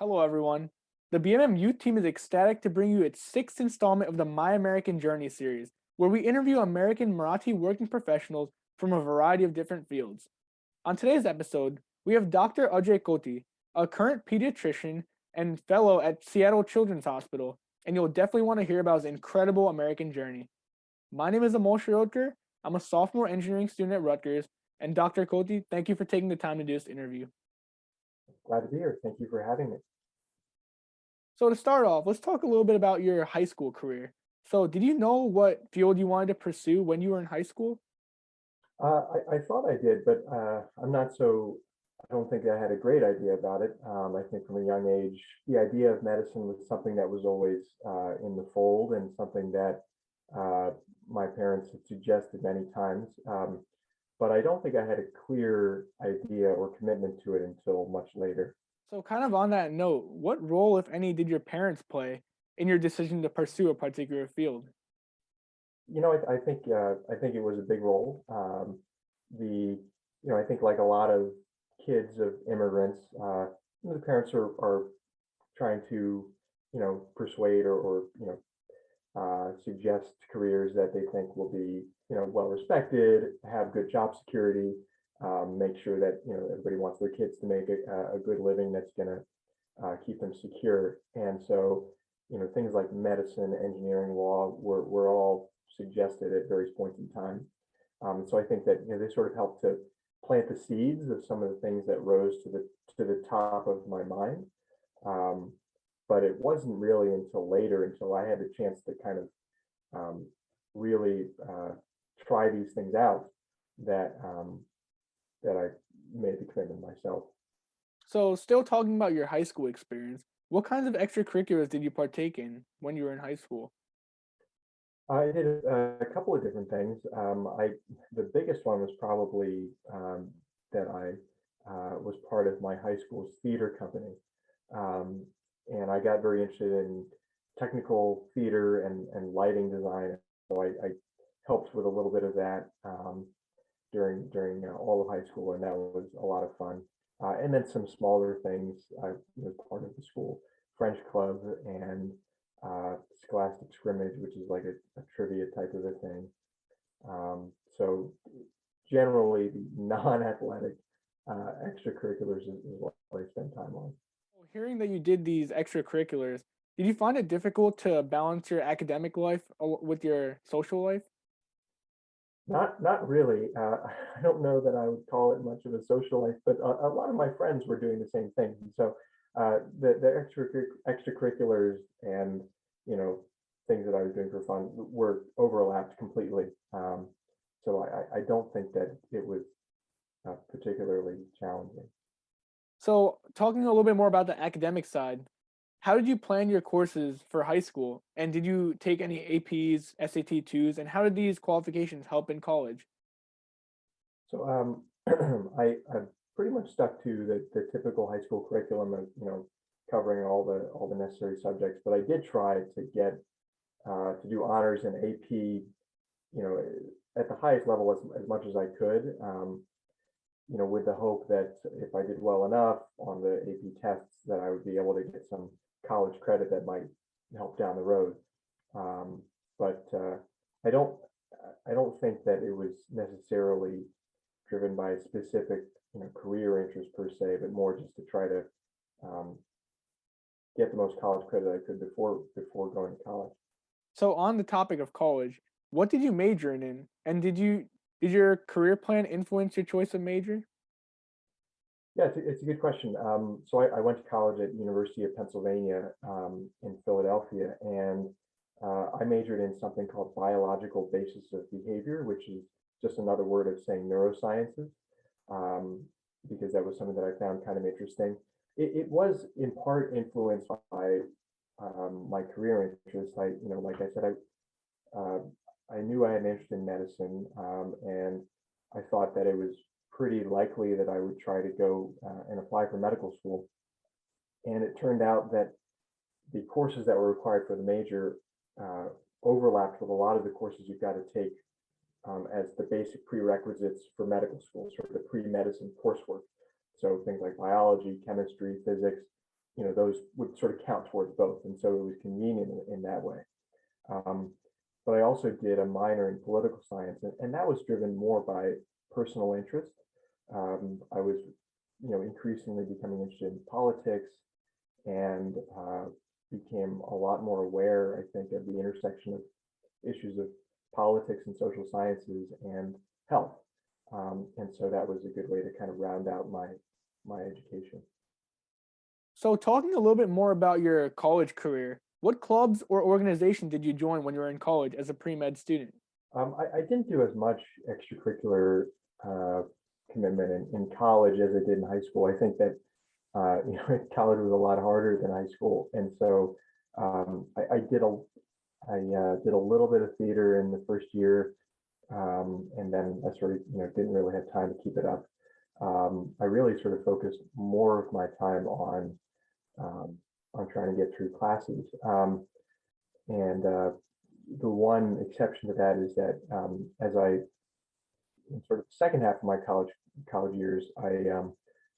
Hello, everyone. The BMM Youth Team is ecstatic to bring you its sixth installment of the My American Journey series, where we interview American Marathi working professionals from a variety of different fields. On today's episode, we have Dr. Ajay Koti, a current pediatrician and fellow at Seattle Children's Hospital, and you'll definitely want to hear about his incredible American journey. My name is Amol Shirodkar. I'm a sophomore engineering student at Rutgers, and Dr. Koti, thank you for taking the time to do this interview. Glad to be here. Thank you for having me. So to start off, let's talk a little bit about your high school career. So did you know what field you wanted to pursue when you were in high school? I thought I did, but I'm not so, I don't think I had a great idea about it. I think from a young age, the idea of medicine was something that was always in the fold and something that uh, my parents had suggested many times. But I don't think I had a clear idea or commitment to it until much later. So kind of on that note, what role, if any, did your parents play in your decision to pursue a particular field? I think it was a big role. I think like a lot of kids of immigrants, the parents are trying to, persuade or suggest careers that they think will be, well respected, have good job security, make sure that everybody wants their kids to make a good living that's going to keep them secure. And so, things like medicine, engineering, law were all suggested at various points in time. So I think that they sort of helped to plant the seeds of some of the things that rose to the top of my mind. Um, but it wasn't really until later, until I had the chance to kind of really try these things out, that that I made the commitment myself. So still talking about your high school experience, what kinds of extracurriculars did you partake in when you were in high school? I did a couple of different things. The biggest one was probably that I was part of my high school's theater company, um, and I got very interested in technical theater and lighting design. So I helped with a little bit of that during all of high school, and that was a lot of fun. And then some smaller things. I was part of the school French club and scholastic scrimmage, which is like a trivia type of a thing. So generally, the non-athletic extracurriculars is what I spend time on. Well, hearing that you did these extracurriculars, did you find it difficult to balance your academic life with your social life? Not really. I don't know that I would call it much of a social life, but a lot of my friends were doing the same thing. And so the extracurriculars and you know things that I was doing for fun were overlapped completely. So I don't think that it was particularly challenging. So, talking a little bit more about the academic side, how did you plan your courses for high school? And did you take any APs, SAT 2s, and how did these qualifications help in college? So I pretty much stuck to the typical high school curriculum of covering all the necessary subjects, but I did try to get to do honors and AP, you know, at the highest level as much as I could, with the hope that if I did well enough on the AP tests, that I would be able to get some college credit that might help down the road. But I don't I don't think that it was necessarily driven by a specific career interest per se, but more just to try to um, get the most college credit I could before going to college. So, on the topic of college, what did you major in? And did your career plan influence your choice of major? Yeah, it's a good question. So I went to college at University of Pennsylvania in Philadelphia, and I majored in something called biological basis of behavior, which is just another word of saying neurosciences, um, because that was something that I found kind of interesting. It was in part influenced by my career interests. Like I said, uh, I knew I had an interest in medicine, and I thought that it was pretty likely that I would try to go and apply for medical school. And it turned out that the courses that were required for the major uh, overlapped with a lot of the courses you've got to take as the basic prerequisites for medical school, sort of the pre-medicine coursework. So things like biology, chemistry, physics, those would sort of count towards both. And so it was convenient in that way. But I also did a minor in political science, and that was driven more by personal interest. I was, increasingly becoming interested in politics, and became a lot more aware, I think, of the intersection of issues of politics and social sciences and health. And so that was a good way to kind of round out my education. So, talking a little bit more about your college career, what clubs or organizations did you join when you were in college as a pre-med student? I didn't do as much extracurricular uh, commitment in college as I did in high school. I think that college was a lot harder than high school, and so I did a little bit of theater in the first year, and then I sort of didn't really have time to keep it up. I really sort of focused more of my time um, on trying to get through classes. And the one exception to that is that as I, in sort of the second half of my college years, I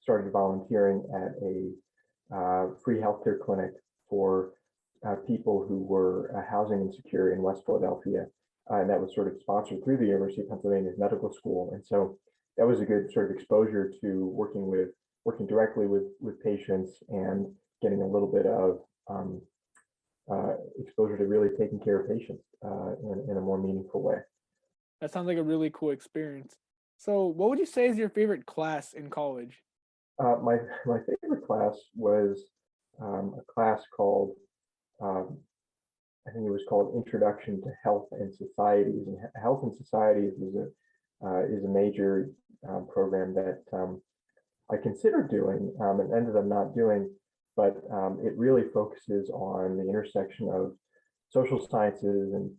started volunteering at a free healthcare clinic for people who were housing insecure in West Philadelphia. And that was sort of sponsored through the University of Pennsylvania's medical school. And so that was a good sort of exposure to working directly with patients and getting a little bit of exposure to really taking care of patients in a more meaningful way. That sounds like a really cool experience. So, what would you say is your favorite class in college? My favorite class was a class called um, I think it was called Introduction to Health and Societies. And Health and Societies is a major program that I considered doing and ended up not doing, but it really focuses on the intersection of social sciences and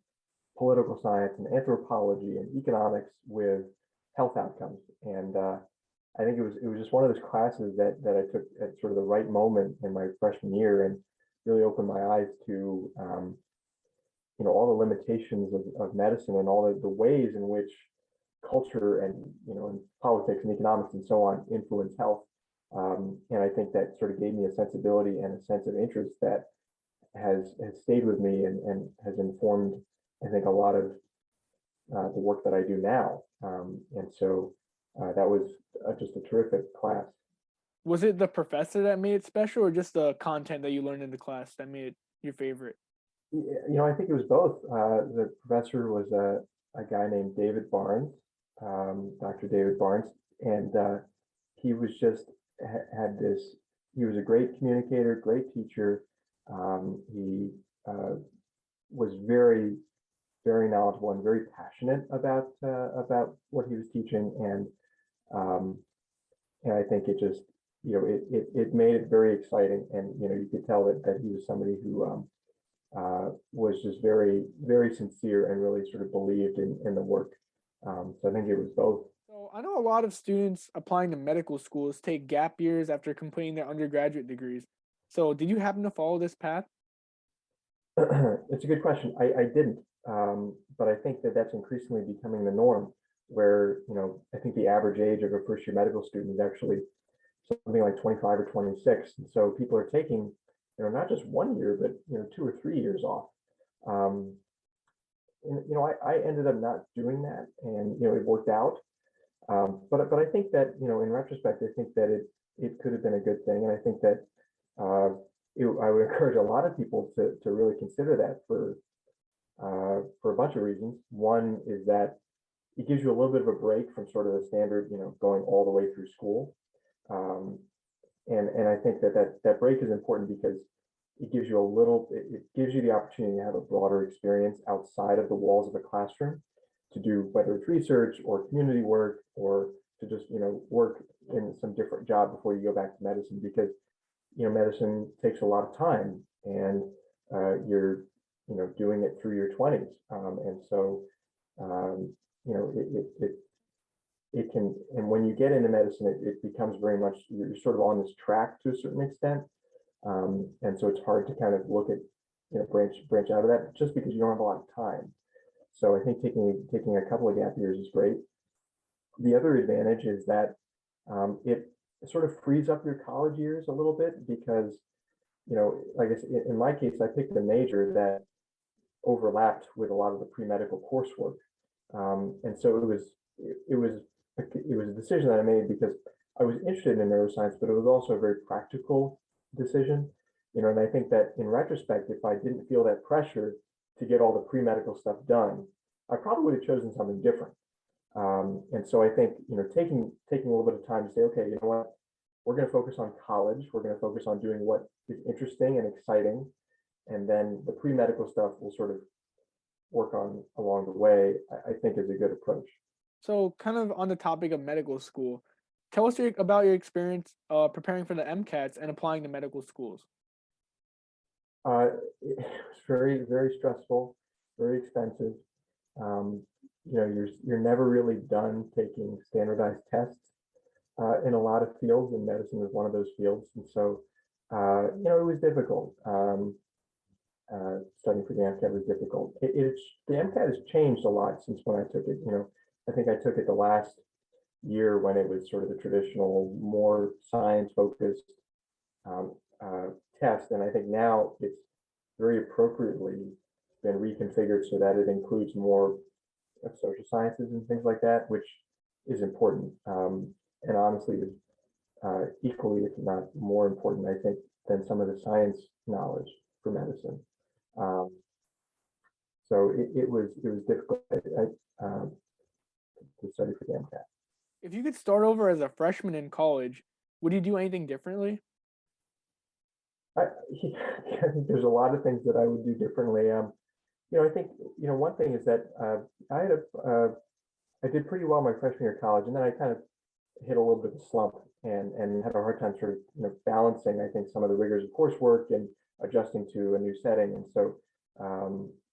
political science and anthropology and economics with health outcomes. And I think it was just one of those classes that I took at sort of the right moment in my freshman year, and really opened my eyes to all the limitations of medicine, and all the ways in which culture and and politics and economics and so on influence health. And I think that sort of gave me a sensibility and a sense of interest that has stayed with me, and has informed, I think, a lot of the work that I do now. And so that was just a terrific class. Was it the professor that made it special, or just the content that you learned in the class that made it your favorite? I think it was both. The professor was a guy named David Barnes, Dr. David Barnes, and he was just had this. He was a great communicator, great teacher. He was very, very knowledgeable and very passionate about what he was teaching, and I think it just it made it very exciting, and you could tell that he was somebody who was just very, very sincere and really sort of believed in the work. So I think it was both. So, I know a lot of students applying to medical schools take gap years after completing their undergraduate degrees. So, did you happen to follow this path? It's a good question. I didn't, but I think that that's increasingly becoming the norm, where I think the average age of a first year medical student is actually something like 25 or 26, and so people are taking not just 1 year, but 2 or 3 years off. Um, and I ended up not doing that, and it worked out. But I think that in retrospect, I think that it could have been a good thing, and I think that uh, I would encourage a lot of people to really consider that for a bunch of reasons. One is that it gives you a little bit of a break from sort of the standard, going all the way through school. Um, and I think that break is important because it gives you it gives you the opportunity to have a broader experience outside of the walls of a classroom, to do whether it's research or community work, or to just work in some different job before you go back to medicine, because medicine takes a lot of time, and you're doing it through your 20s, and so um, it can, and when you get into medicine, it becomes very much, you're sort of on this track to a certain extent. And so it's hard to kind of look at, branch out of that, just because you don't have a lot of time. So I think taking a couple of gap years is great. The other advantage is that it sort of frees up your college years a little bit, because like I said, in my case, I picked a major that overlapped with a lot of the pre-medical coursework. And so it was a decision that I made because I was interested in neuroscience, but it was also a very practical decision. And I think that in retrospect, if I didn't feel that pressure to get all the pre-medical stuff done, I probably would have chosen something different. And so I think, taking a little bit of time to say, okay, you know what, we're going to focus on college. We're going to focus on doing what is interesting and exciting. And then the pre-medical stuff will sort of work on along the way, I think is a good approach. So, kind of on the topic of medical school, tell us about your experience preparing for the MCATs and applying to medical schools. It was very, very stressful, very expensive. Um, you're never really done taking standardized tests in a lot of fields, and medicine is one of those fields. And so, it was difficult. Studying for the MCAT was difficult. The MCAT has changed a lot since when I took it. I think I took it the last year when it was sort of the traditional, more science-focused um, test, and I think now it's very appropriately been reconfigured so that it includes more of social sciences and things like that, which is important, and honestly is equally, if not more important, I think, than some of the science knowledge for medicine. Um, so it was difficult to study for the MCAT. If you could start over as a freshman in college, would you do anything differently? I, I think there's a lot of things that I would do differently. I think one thing is that I did pretty well my freshman year of college, and then I kind of hit a little bit of a slump and had a hard time sort of balancing, I think, some of the rigors of coursework and adjusting to a new setting, and so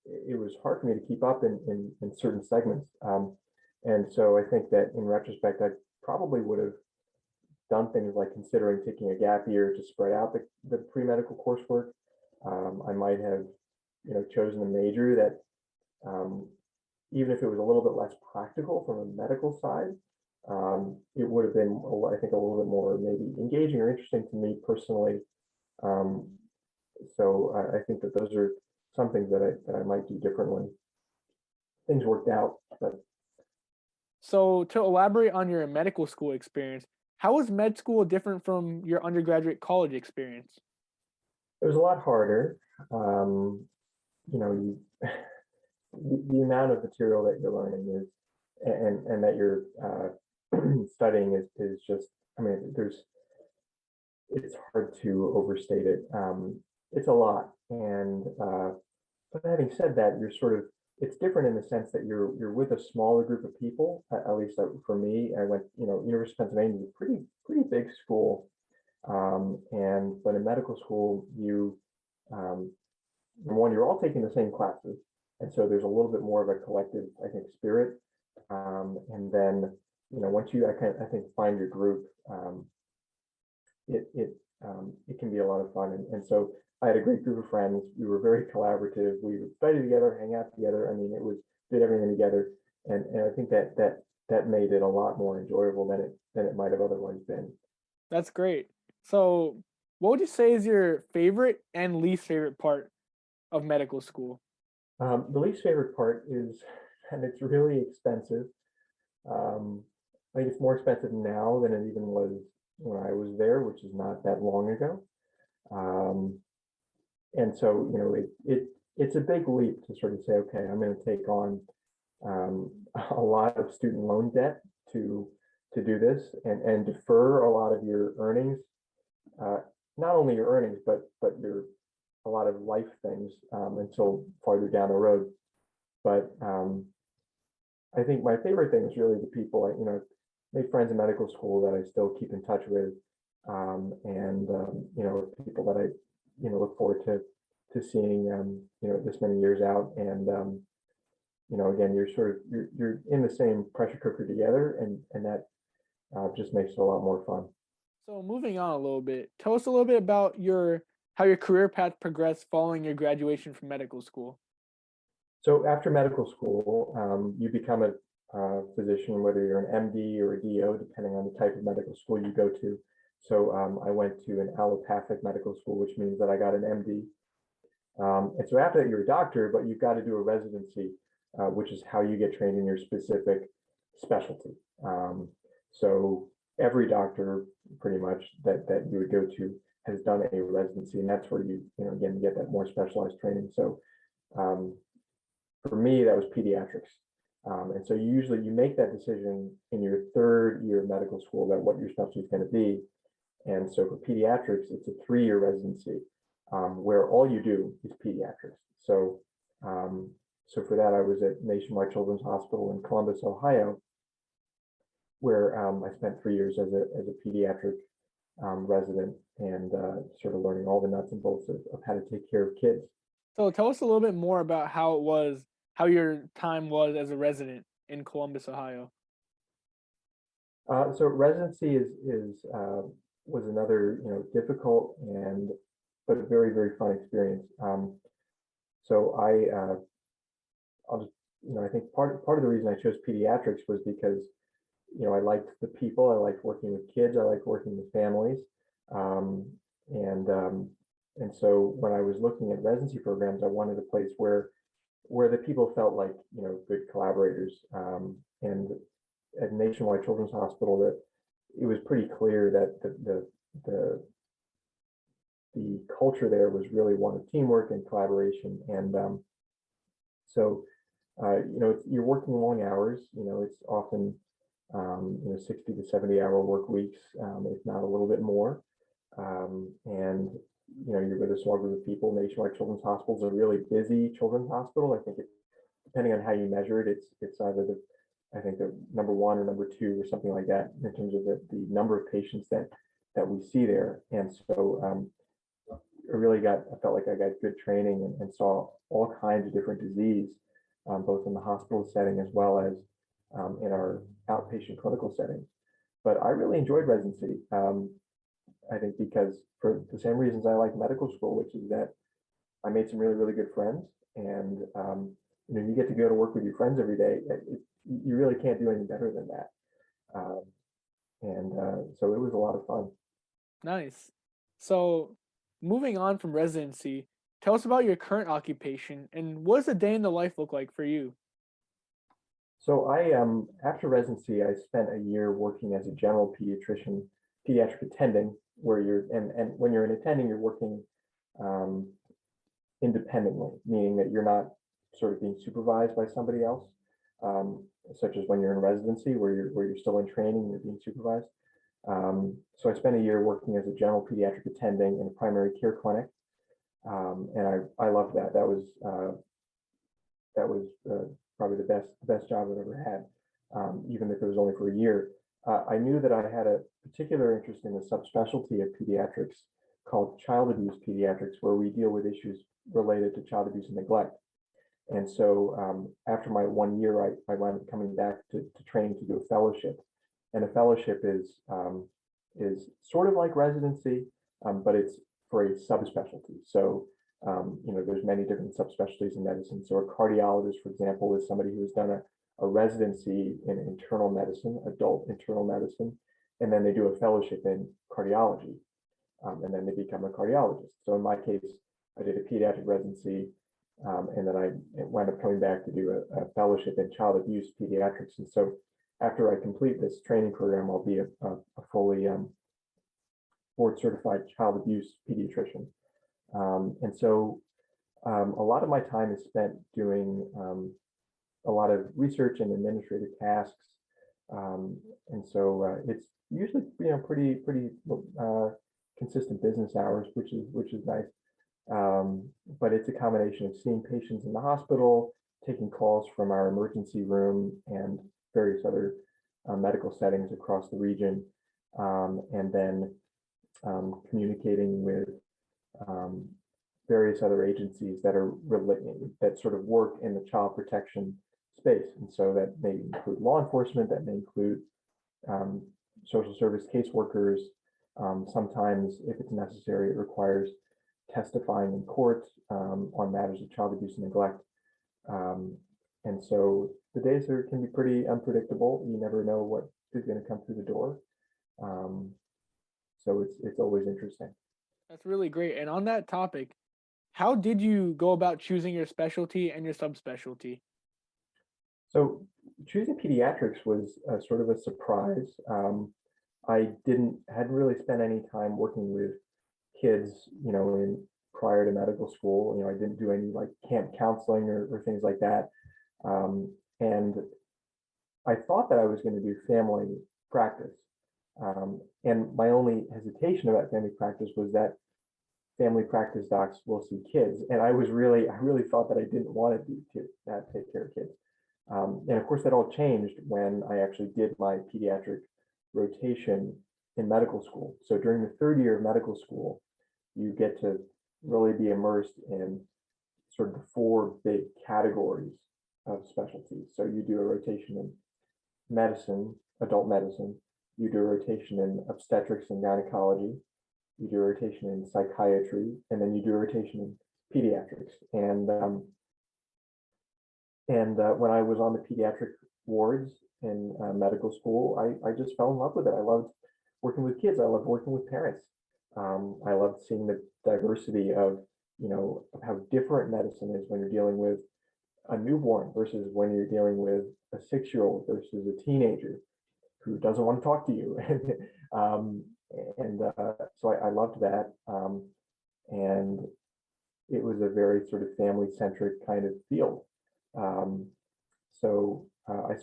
it was hard for me to keep up in certain segments. And so I think that in retrospect, I probably would have done things like considering taking a gap year to spread out the pre-medical coursework. I might have, chosen a major that, even if it was a little bit less practical from a medical side, it would have been, I think, a little bit more maybe engaging or interesting to me personally. So I think that those are some things that I might do differently. Things worked out, but So, to elaborate on your medical school experience, how was med school different from your undergraduate college experience? it was a lot harder. You the amount of material that you're learning is and that you're studying is just, I mean, it's hard to overstate it. It's a lot, and but having said that, it's different in the sense that you're with a smaller group of people. At least for me, I went, University of Pennsylvania is a pretty big school, but in medical school, number one, you're all taking the same classes, and so there's a little bit more of a collective, I think, spirit. And then, once you, I think, find your group, it can be a lot of fun. And so I had a great group of friends. We were very collaborative. We would study together, hang out together. I mean, did everything together, and I think that made it a lot more enjoyable than it might have otherwise been. That's great. So, what would you say is your favorite and least favorite part of medical school? The least favorite part is, and it's really expensive. Um, I think it's more expensive now than it even was when I was there, which is not that long ago. Um, and so, it's a big leap to sort of say, okay, I'm going to take on a lot of student loan debt to do this and defer a lot of your earnings, not only your earnings, but a lot of life things until farther down the road. But I think my favorite thing is really the people. I made friends in medical school that I still keep in touch with, and people that I look forward to seeing this many years out. And again, you're in the same pressure cooker together, and that just makes it a lot more fun. So, moving on a little bit, tell us a little bit about how your career path progressed following your graduation from medical school. So after medical school, you become a physician, whether you're an MD or a DO, depending on the type of medical school you go to. I went to an allopathic medical school, which means that I got an MD. And so after that, you're a doctor, but you've got to do a residency, which is how you get trained in your specific specialty. So every doctor, pretty much that you would go to, has done a residency, and that's where again, get that more specialized training. So for me, that was pediatrics. And so you make that decision in your third year of medical school about what your specialty is going to be. And so for pediatrics, it's a 3-year residency where all you do is pediatrics. So for that, I was at Nationwide Children's Hospital in Columbus, Ohio, where I spent 3 years as a pediatric resident and sort of learning all the nuts and bolts of how to take care of kids. So tell us a little bit more about how your time was as a resident in Columbus, Ohio. So residency was another difficult but very, very fun experience. So I'll just I think part of the reason I chose pediatrics was because I liked the people, I liked working with kids, I liked working with families, and so when I was looking at residency programs, I wanted a place where the people felt like good collaborators. And at Nationwide Children's Hospital, that it was pretty clear that the culture there was really one of teamwork and collaboration. And you're working long hours. It's often 60 to 70-hour work weeks, if not a little bit more. And you're with a small group of people. Nationwide Children's Hospital is a really busy children's hospital. I think depending on how you measure it, it's either the number 1 or number 2 or something like that in terms of the number of patients that we see there. And so I felt like I got good training and saw all kinds of different disease, both in the hospital setting as well as in our outpatient clinical settings. But I really enjoyed residency. I think because for the same reasons I like medical school, which is that I made some really, really good friends, and you get to go to work with your friends every day. You really can't do any better than that. So it was a lot of fun. Nice. So moving on from residency, tell us about your current occupation and what does a day in the life look like for you? So after residency, I spent a year working as a general pediatric attending, where and when you're an attending, you're working independently, meaning that you're not sort of being supervised by somebody else, such as when you're in residency, where you're still in training and you're being supervised. So I spent a year working as a general pediatric attending in a primary care clinic, and I loved that. That was probably the best job I've ever had, even if it was only for a year. I knew that I had a particular interest in the subspecialty of pediatrics called child abuse pediatrics, where we deal with issues related to child abuse and neglect. And so after my 1 year, I wound up coming back to train to do a fellowship. And a fellowship is sort of like residency, but it's for a subspecialty. So there's many different subspecialties in medicine. So a cardiologist, for example, is somebody who has done a residency in internal medicine, adult internal medicine, and then they do a fellowship in cardiology, and then they become a cardiologist. So in my case, I did a pediatric residency, and then I wound up coming back to do a fellowship in child abuse pediatrics. And so after I complete this training program, I'll be a fully board certified child abuse pediatrician. And so a lot of my time is spent doing a lot of research and administrative tasks. And so it's usually pretty consistent business hours, which is nice. But it's a combination of seeing patients in the hospital, taking calls from our emergency room and various other medical settings across the region, and then communicating with various other agencies that sort of work in the child protection space. And so that may include law enforcement, that may include social service caseworkers. Sometimes, if it's necessary, it requires testifying in court on matters of child abuse and neglect. And so the days can be pretty unpredictable. You never know what is going to come through the door. So it's always interesting. That's really great. And on that topic, how did you go about choosing your specialty and your subspecialty? So choosing pediatrics was sort of a surprise. I hadn't really spent any time working with kids, in prior to medical school. I didn't do any like camp counseling or things like that. And I thought that I was going to do family practice. And my only hesitation about family practice was that family practice docs will see kids. And I really thought that I didn't want to take care of kids. And of course, that all changed when I actually did my pediatric rotation in medical school. So during the third year of medical school, you get to really be immersed in sort of the four big categories of specialties. So you do a rotation in medicine, adult medicine, you do a rotation in obstetrics and gynecology, you do a rotation in psychiatry, and then you do a rotation in pediatrics. And when I was on the pediatric wards in medical school, I just fell in love with it. I loved working with kids. I loved working with parents. I loved seeing the diversity of how different medicine is when you're dealing with a newborn versus when you're dealing with a 6-year-old versus a teenager who doesn't want to talk to you. um, so I loved that. And it was a very sort of family-centric kind of field. I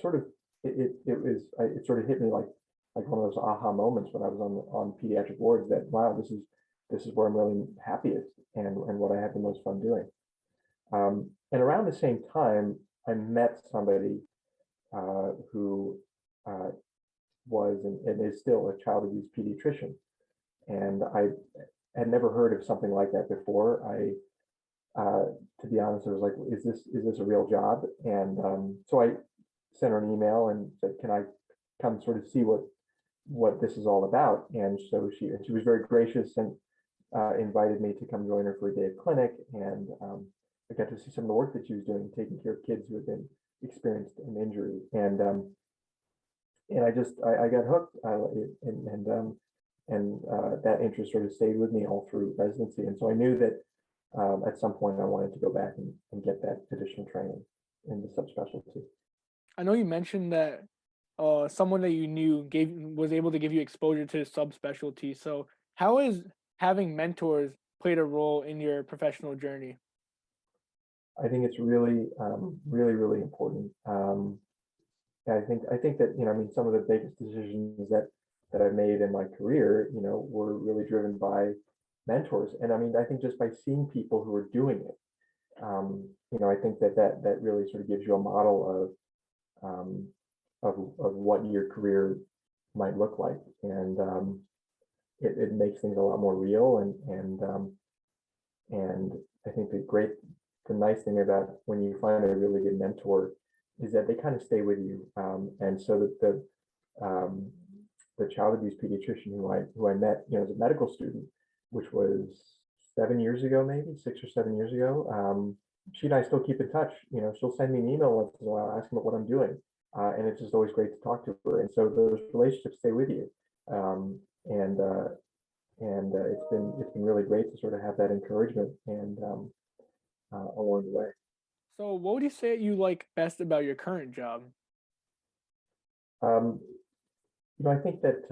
sort of it sort of hit me like one of those aha moments when I was on pediatric wards that wow, this is where I'm really happiest and what I have the most fun doing. And around the same time, I met somebody who was and is still a child abuse pediatrician, and I had never heard of something like that before. To be honest, I was like, is this a real job? And so I sent her an email and said, can I come sort of see what this is all about? And so she was very gracious and invited me to come join her for a day of clinic. And I got to see some of the work that she was doing, taking care of kids who had been experienced an injury. And I got hooked. That interest sort of stayed with me all through residency. And so I knew that at some point I wanted to go back and get that additional training in the subspecialty. I know you mentioned that someone that you knew was able to give you exposure to subspecialty. So how has having mentors played a role in your professional journey? I think it's really, really important. I think that, I mean, some of the biggest decisions that I've made in my career, were really driven by mentors. And I mean, I think just by seeing people who are doing it, I think that really sort of gives you a model of what your career might look like. And it makes things a lot more real. And I think the nice thing about when you find a really good mentor is that they kind of stay with you. And so that the child abuse pediatrician who I met, as a medical student, which was 7 years ago, maybe 6 or 7 years ago. She and I still keep in touch. She'll send me an email once in a while asking what I'm doing, and it's just always great to talk to her. And so those relationships stay with you, and it's been really great to sort of have that encouragement and along the way. So what would you say you like best about your current job? Um, I think that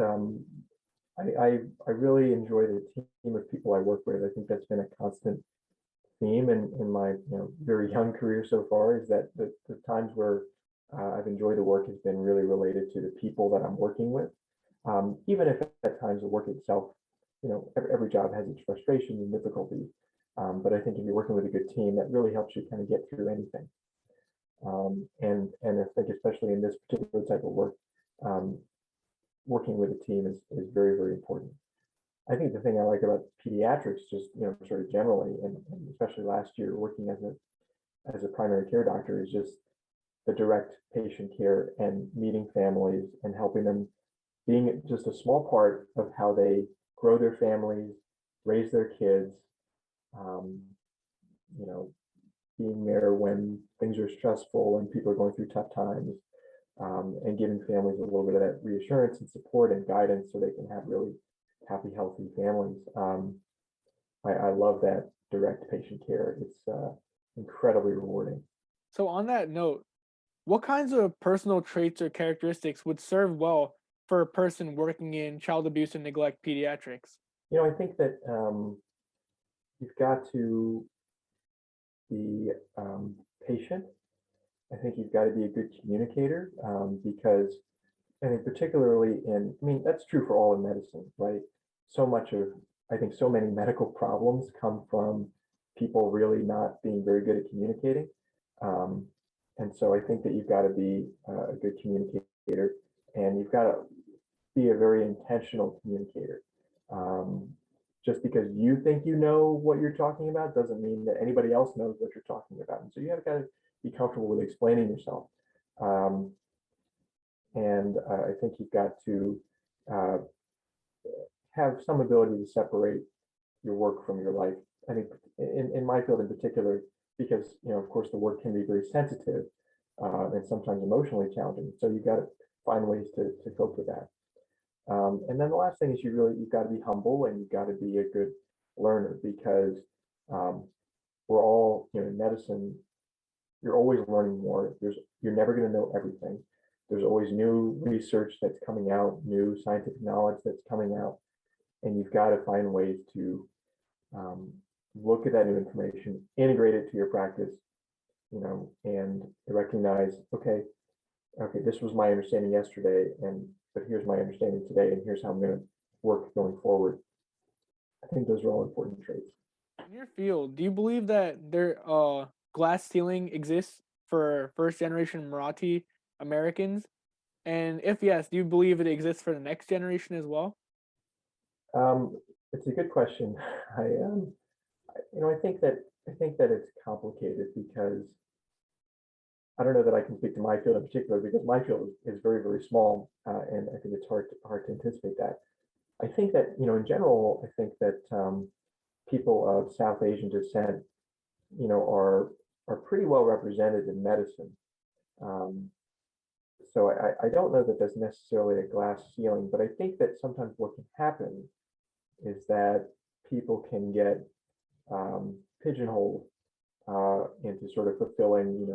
I really enjoy the team of people I work with. I think that's been a constant theme in my very young career so far, is that the times where I've enjoyed the work has been really related to the people that I'm working with. Even if at times the work itself, every job has its frustrations and difficulties. But I think if you're working with a good team, that really helps you kind of get through anything. And I think especially in this particular type of work, working with a team is very, very important. I think the thing I like about pediatrics, just sort of generally, and especially last year working as a primary care doctor, is just the direct patient care and meeting families and helping them, being just a small part of how they grow their families, raise their kids, being there when things are stressful and people are going through tough times, and giving families a little bit of that reassurance and support and guidance so they can have really happy, healthy families. I love that direct patient care. It's incredibly rewarding. So on that note, what kinds of personal traits or characteristics would serve well for a person working in child abuse and neglect pediatrics? I think that you've got to be patient. I think you've got to be a good communicator because, I think particularly I mean, that's true for all in medicine, right? So much of, I think so many medical problems come from people really not being very good at communicating. Um, and so I think that you've got to be a good communicator, and you've got to be a very intentional communicator. Um, just because you think you know what you're talking about doesn't mean that anybody else knows what you're talking about. And so you have got to be comfortable with explaining yourself. Um, and I think you've got to uh, have some ability to separate your work from your life. I think in my field in particular, because of course the work can be very sensitive and sometimes emotionally challenging. So you've got to find ways to cope with that. And then the last thing is you've got to be humble, and you've got to be a good learner, because um, we're all, in medicine, you're always learning more. You're never going to know everything. There's always new research that's coming out, new scientific knowledge that's coming out, and you've got to find ways to look at that new information, integrate it to your practice, and recognize, okay, this was my understanding yesterday, but here's my understanding today, and here's how I'm going to work going forward. I think those are all important traits. In your field, do you believe that glass ceiling exists for first generation Marathi Americans? And if yes, do you believe it exists for the next generation as well? Um, it's a good question. I think that it's complicated, because I don't know that I can speak to my field in particular, because my field is very, very small, and I think it's hard to anticipate that. I think that, in general, I think that people of South Asian descent, are pretty well represented in medicine. Um, so I don't know that there's necessarily a glass ceiling, but I think that sometimes what can happen is that people can get pigeonholed into sort of fulfilling,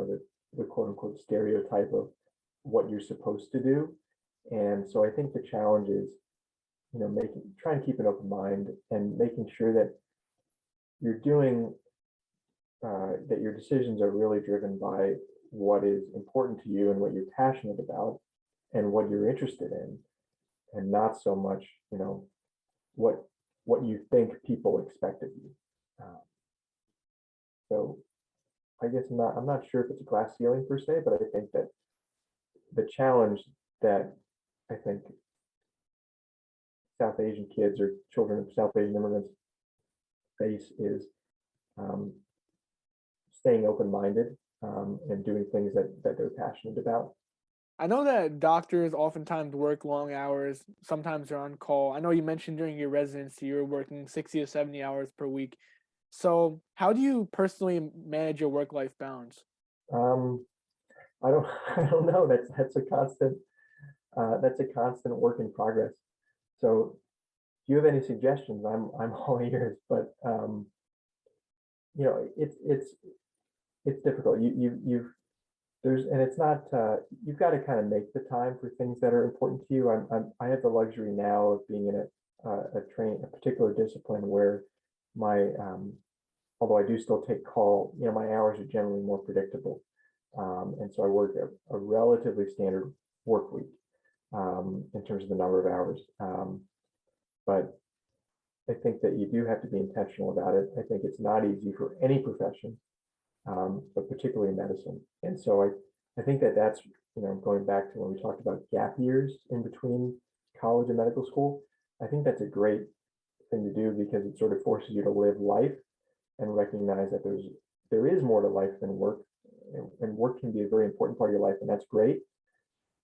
the quote unquote stereotype of what you're supposed to do. And so I think the challenge is, trying to keep an open mind and making sure that you're doing, that your decisions are really driven by what is important to you and what you're passionate about and what you're interested in, and not so much, what you think people expect of you. So I guess I'm not sure if it's a glass ceiling per se, but I think that the challenge that I think South Asian kids or children of South Asian immigrants face is um, staying open-minded and doing things that they're passionate about. I know that doctors oftentimes work long hours. Sometimes they're on call. I know you mentioned during your residency you were working 60 to 70 hours per week. So how do you personally manage your work-life balance? Um, I don't I don't know. That's a constant work in progress. So if you have any suggestions, I'm all ears. But it's difficult. It's not, you've got to kind of make the time for things that are important to you. I have the luxury now of being in a particular discipline where although I do still take call, my hours are generally more predictable. And so I work a relatively standard work week in terms of the number of hours. But I think that you do have to be intentional about it. I think it's not easy for any profession, but particularly in medicine. And so I think that's, going back to when we talked about gap years in between college and medical school, I think that's a great thing to do, because it sort of forces you to live life and recognize that there is more to life than work, and work can be a very important part of your life, and that's great,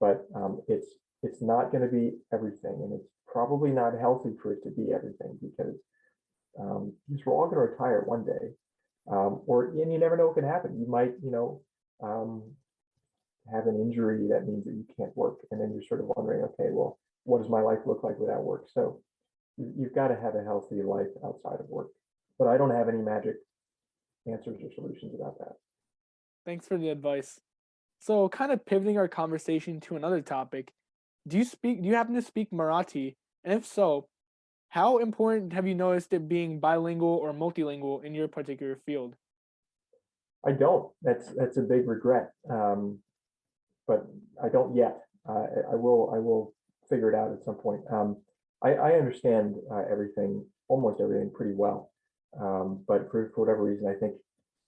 but it's not going to be everything, and it's probably not healthy for it to be everything, because we're all going to retire one day, and you never know what can happen. You might, have an injury that means that you can't work, and then you're sort of wondering, okay, well, what does my life look like without work? So you've got to have a healthy life outside of work. But I don't have any magic answers or solutions about that. Thanks for the advice. So, kind of pivoting our conversation to another topic, do you happen to speak Marathi? And if so, how important have you noticed it being bilingual or multilingual in your particular field? I don't. That's a big regret. But I don't yet. I will. I will figure it out at some point. I understand everything, almost everything, pretty well. But for whatever reason, I think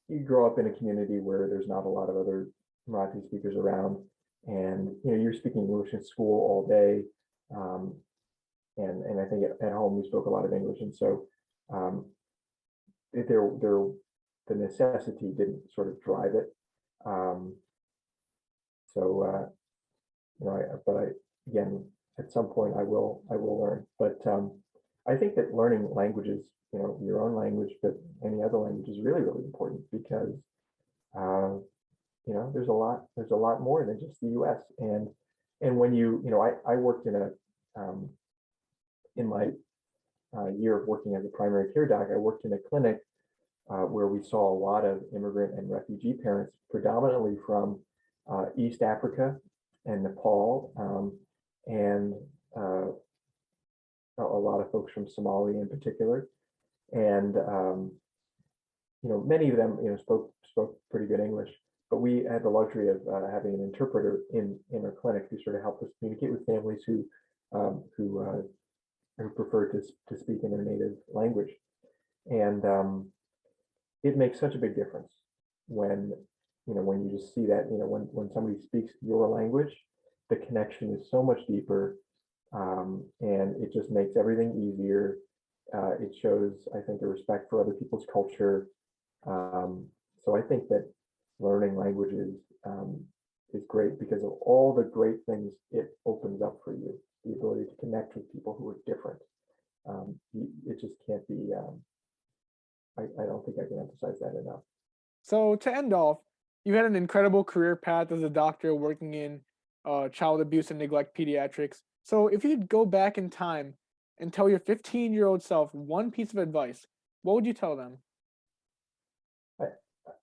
you grow up in a community where there's not a lot of other Marathi speakers around, and you're speaking English in school all day, um, and I think at home we spoke a lot of English, and so um, there the necessity didn't sort of drive it. Um, so but again, at some point I will learn. But I think that learning languages, your own language, but any other language is really, really important because uh, there's a lot more than just the U.S. And when I worked in my year of working as a primary care doc, I worked in a clinic where we saw a lot of immigrant and refugee parents, predominantly from East Africa and Nepal, and a lot of folks from Somalia in particular. And many of them spoke pretty good English, but we had the luxury of having an interpreter in our clinic who sort of helped us communicate with families um, who uh, who prefer to speak in their native language. And it makes such a big difference when when you just see that when somebody speaks your language, the connection is so much deeper, and it just makes everything easier. It shows, I think, a respect for other people's culture. So I think that learning languages is great because of all the great things it opens up for you. The ability to connect with people who are different. It just can't be. I don't think I can emphasize that enough. So, to end off, you had an incredible career path as a doctor working in child abuse and neglect pediatrics. So, if you could go back in time and tell your 15-year-old self one piece of advice, what would you tell them? I,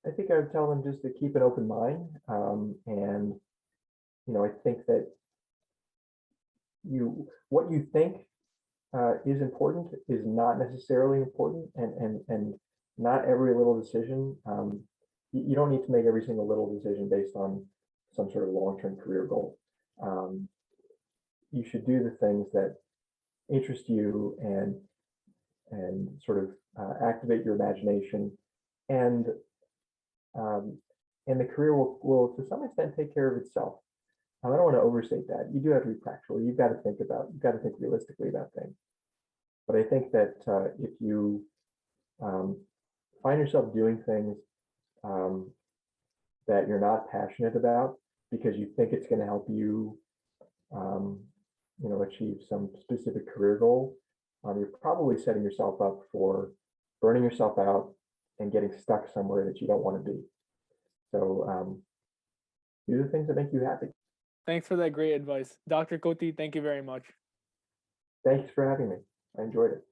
I think I would tell them just to keep an open mind, and I think that what you think is important is not necessarily important, and not every little decision. You don't need to make every single little decision based on some sort of long-term career goal. Um, you should do the things that interest you and sort of activate your imagination, and um, and the career will to some extent take care of itself. I don't want to overstate that. You do have to be practical. You've got to think realistically about things. But I think that if you um, find yourself doing things um, that you're not passionate about because you think it's going to help you, um, achieve some specific career goal, you're probably setting yourself up for burning yourself out and getting stuck somewhere that you don't want to be. So do the things that make you happy. Thanks for that great advice. Dr. Koti, thank you very much. Thanks for having me. I enjoyed it.